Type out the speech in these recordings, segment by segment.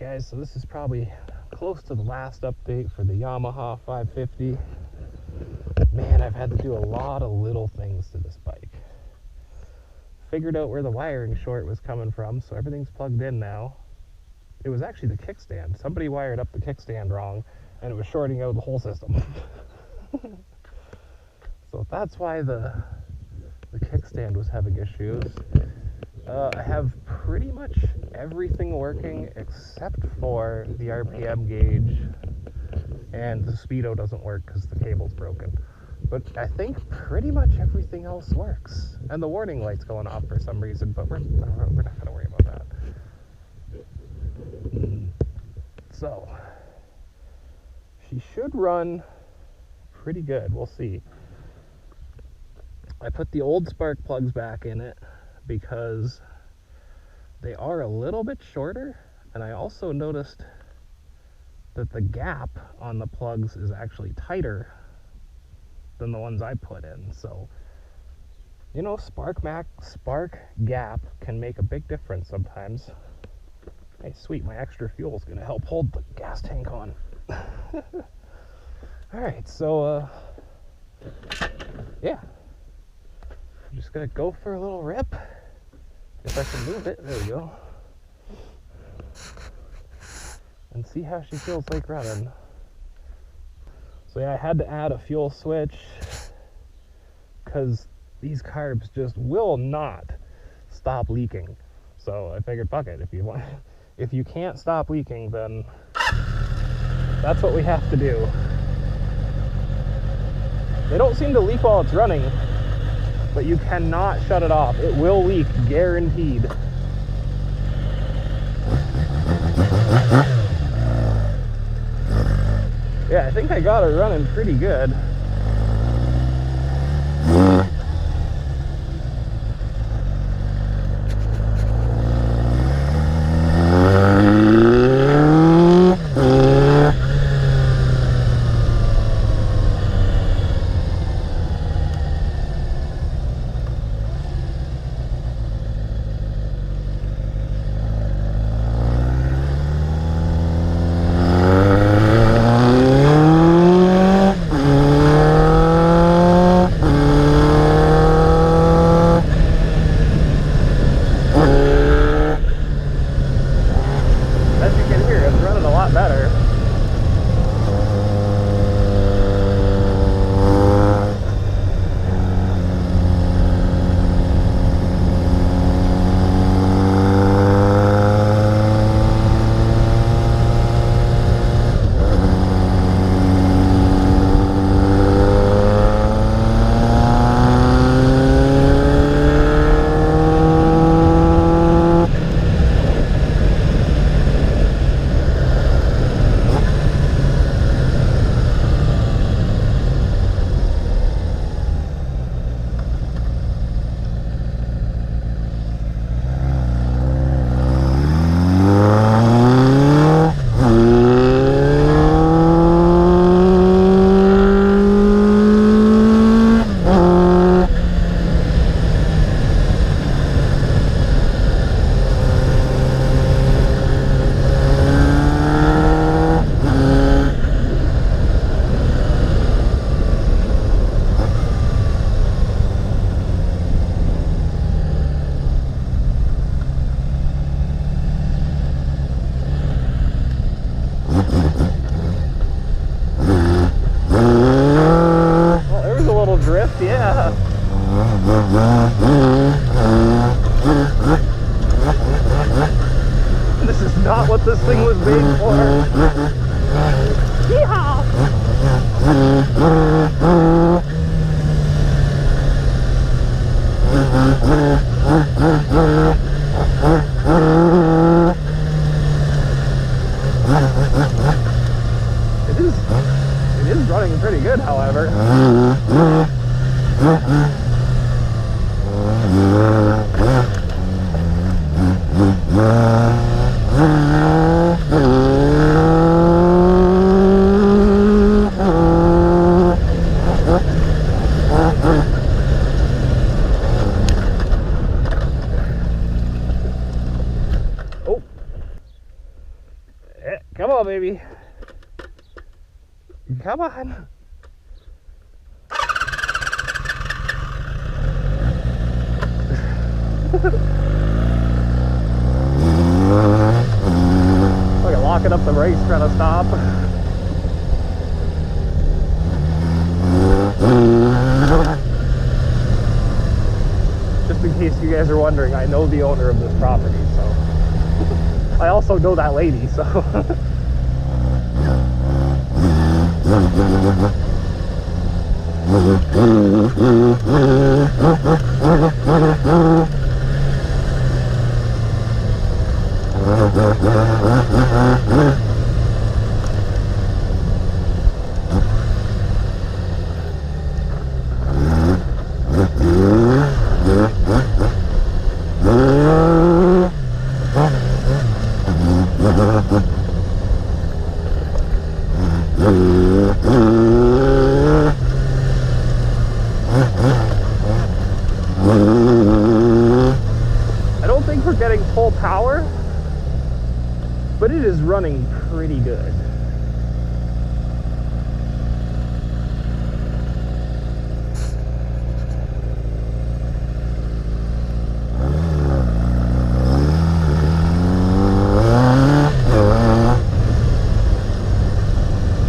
guys, so this is probably close to the last update for the Yamaha 550. Man, I've had to do a lot of little things to this bike. Figured out where the wiring short was coming from, so everything's plugged in now. It was actually the kickstand. Somebody wired up the kickstand wrong, and it was shorting out the whole system. So that's why the kickstand was having issues. I have pretty much everything working except for the RPM gauge, and the speedo doesn't work because the cable's broken. But I think pretty much everything else works. And the warning light's going off for some reason, but we're not going to worry about that. So, she should run pretty good. We'll see. I put the old spark plugs back in it because they are a little bit shorter, and I also noticed that the gap on the plugs is actually tighter than the ones I put in. So, you know, spark gap can make a big difference sometimes. Hey, sweet, my extra fuel is going to help hold the gas tank on. Alright, so, yeah. I'm just going to go for a little rip. If I can move it, there we go. And see how she feels like running. So yeah, I had to add a fuel switch because these carbs just will not stop leaking. So I figured, fuck it, if you can't stop leaking, then that's what we have to do. They don't seem to leak while it's running, but you cannot shut it off. It will leak, guaranteed. Yeah, I think I got her running pretty good. This is not what this thing was made for. Yeehaw! It is running pretty good, however. Come on, baby. Come on. Look at locking up the brakes, trying to stop. Just in case you guys are wondering, I know the owner of this property, so I also know that lady, so I don't think we're getting full power, but it is running pretty good.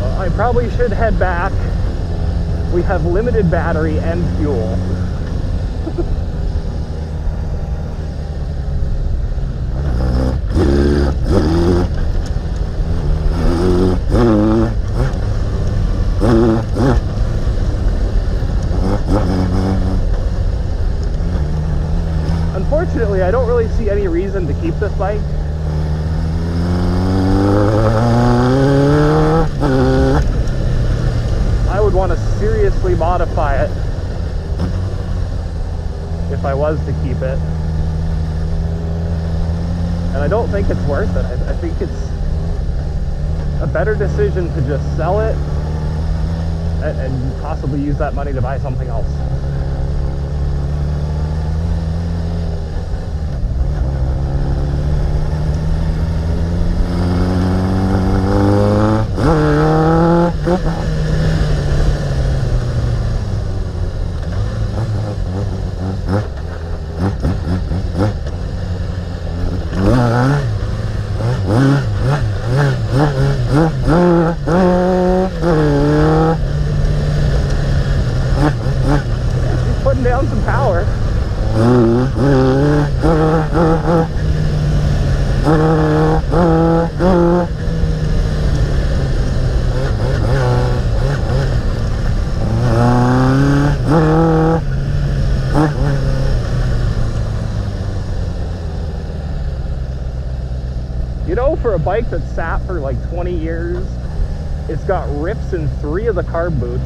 Well, I probably should head back. We have limited battery and fuel. Unfortunately, I don't really see any reason to keep this bike. I would want to seriously modify it if I was to keep it. And I don't think it's worth it. I think it's a better decision to just sell it and possibly use that money to buy something else. She's putting down some power. You know, for a bike that's sat for like 20 years, it's got rips in 3 of the carb boots.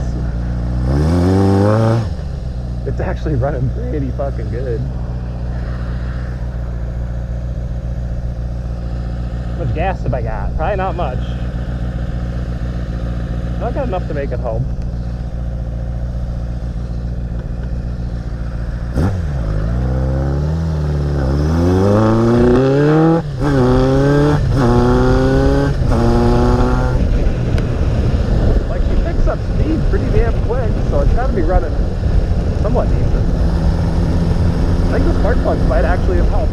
It's actually running pretty fucking good. How much gas have I got? Probably not much. Not got enough to make it home. Like, she picks up speed pretty damn quick, so it's gotta be running somewhat decent. I think the spark plugs might actually have helped.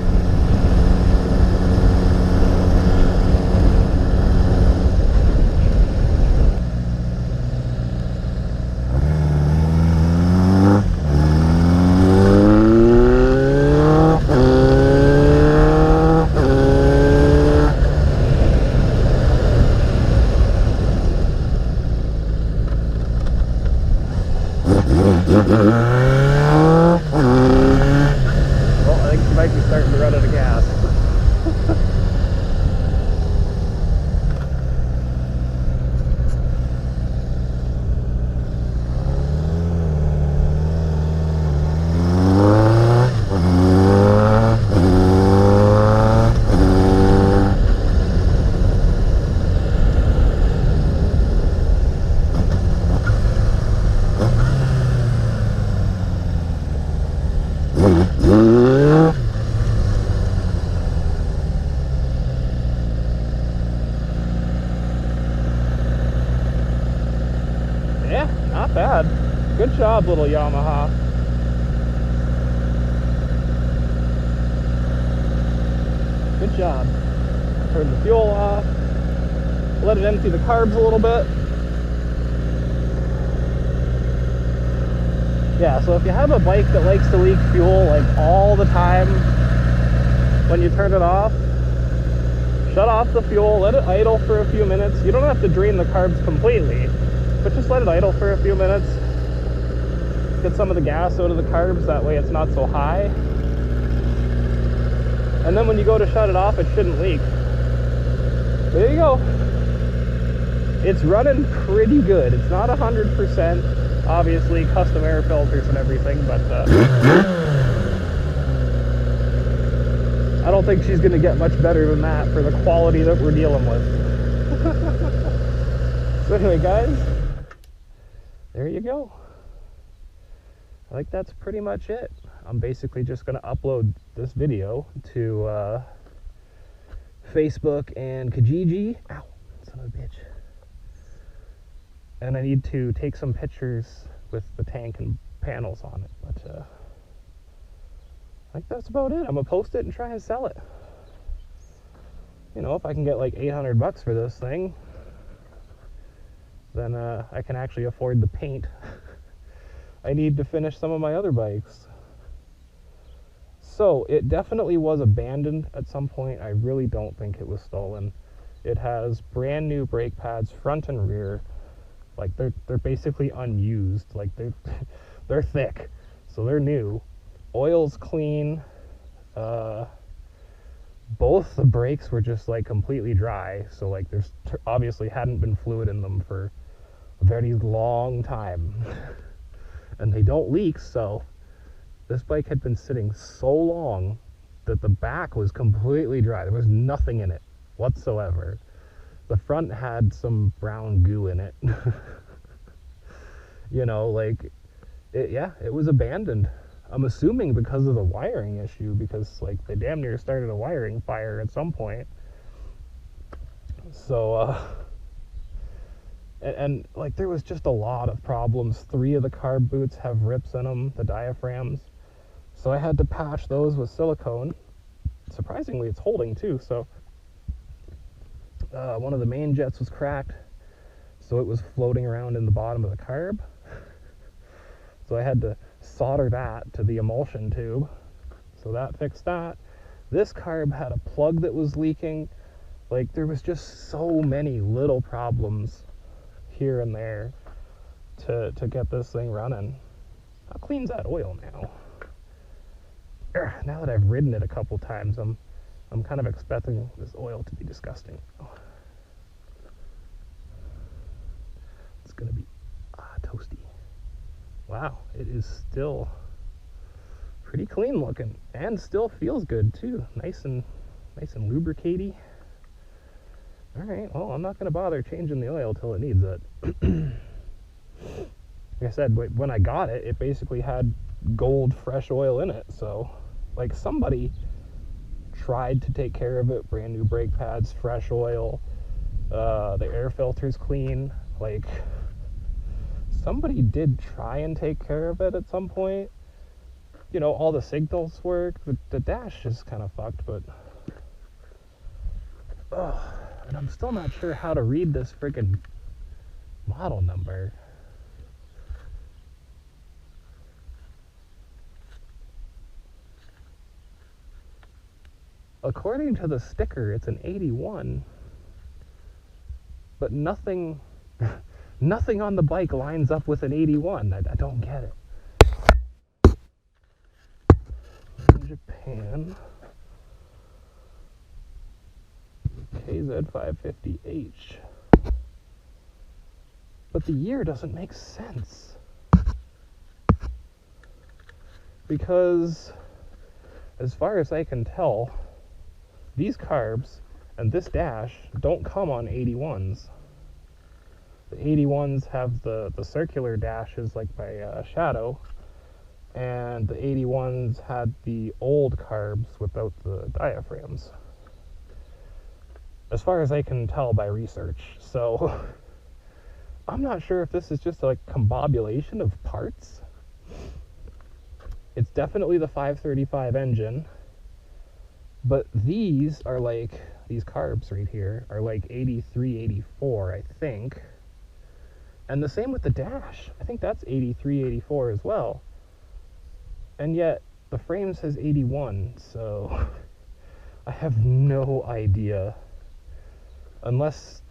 job, little Yamaha. Good job. Turn the fuel off. Let it empty the carbs a little bit. Yeah, so if you have a bike that likes to leak fuel like all the time, when you turn it off, shut off the fuel, let it idle for a few minutes. You don't have to drain the carbs completely, but just let it idle for a few minutes. Get some of the gas out of the carbs, that way it's not so high. And then when you go to shut it off, it shouldn't leak. There you go. It's running pretty good. It's not 100%. Obviously, custom air filters and everything, but I don't think she's going to get much better than that for the quality that we're dealing with. So anyway, guys, there you go. I think that's pretty much it. I'm basically just going to upload this video to Facebook and Kijiji. Ow, son of a bitch. And I need to take some pictures with the tank and panels on it, but I think that's about it. I'm gonna post it and try and sell it. You know, if I can get like $800 for this thing, then I can actually afford the paint I need to finish some of my other bikes. So it definitely was abandoned at some point. I really don't think it was stolen. It has brand new brake pads, front and rear. Like they're basically unused. Like they're thick, so they're new. Oil's clean. Both the brakes were just like completely dry, so like there's obviously hadn't been fluid in them for a very long time, and they don't leak. So this bike had been sitting so long that the back was completely dry. There was nothing in it whatsoever. The front had some brown goo in it. You know, like, it was abandoned. I'm assuming because of the wiring issue, because, like, they damn near started a wiring fire at some point. So, and like, there was just a lot of problems. 3 of the carb boots have rips in them, the diaphragms. So I had to patch those with silicone. Surprisingly, it's holding, too, so... one of the main jets was cracked, so it was floating around in the bottom of the carb. So I had to solder that to the emulsion tube, so that fixed that. This carb had a plug that was leaking. Like, there was just so many little problems here and there to get this thing running. How clean's that oil now? Now that I've ridden it a couple times, I'm kind of expecting this oil to be disgusting. Oh. It's gonna be toasty. Wow, it is still pretty clean looking, and still feels good too. Nice and lubricatey. All right, well, I'm not gonna bother changing the oil till it needs it. Like I said, when I got it, it basically had gold fresh oil in it. So, like, somebody tried to take care of it. Brand new brake pads, fresh oil, the air filter's clean. Like, somebody did try and take care of it at some point. You know, all the signals work. The dash is kind of fucked, but and I'm still not sure how to read this freaking model number. According to the sticker, it's an 81, but nothing on the bike lines up with an 81. I don't get it. In Japan, GPz550H. But the year doesn't make sense. Because, as far as I can tell, these carbs and this dash don't come on 81s. The 81s have the circular dashes like by Shadow, and the 81s had the old carbs without the diaphragms, as far as I can tell by research. So I'm not sure if this is just like combobulation of parts. It's definitely the 535 engine, but these are like, these carbs right here are like 83, 84, I think. And the same with the dash. I think that's 83, 84 as well. And yet the frame says 81, so I have no idea. Unless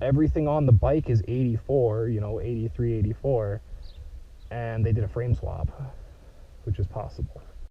everything on the bike is 84, you know, 83, 84, and they did a frame swap, which is possible.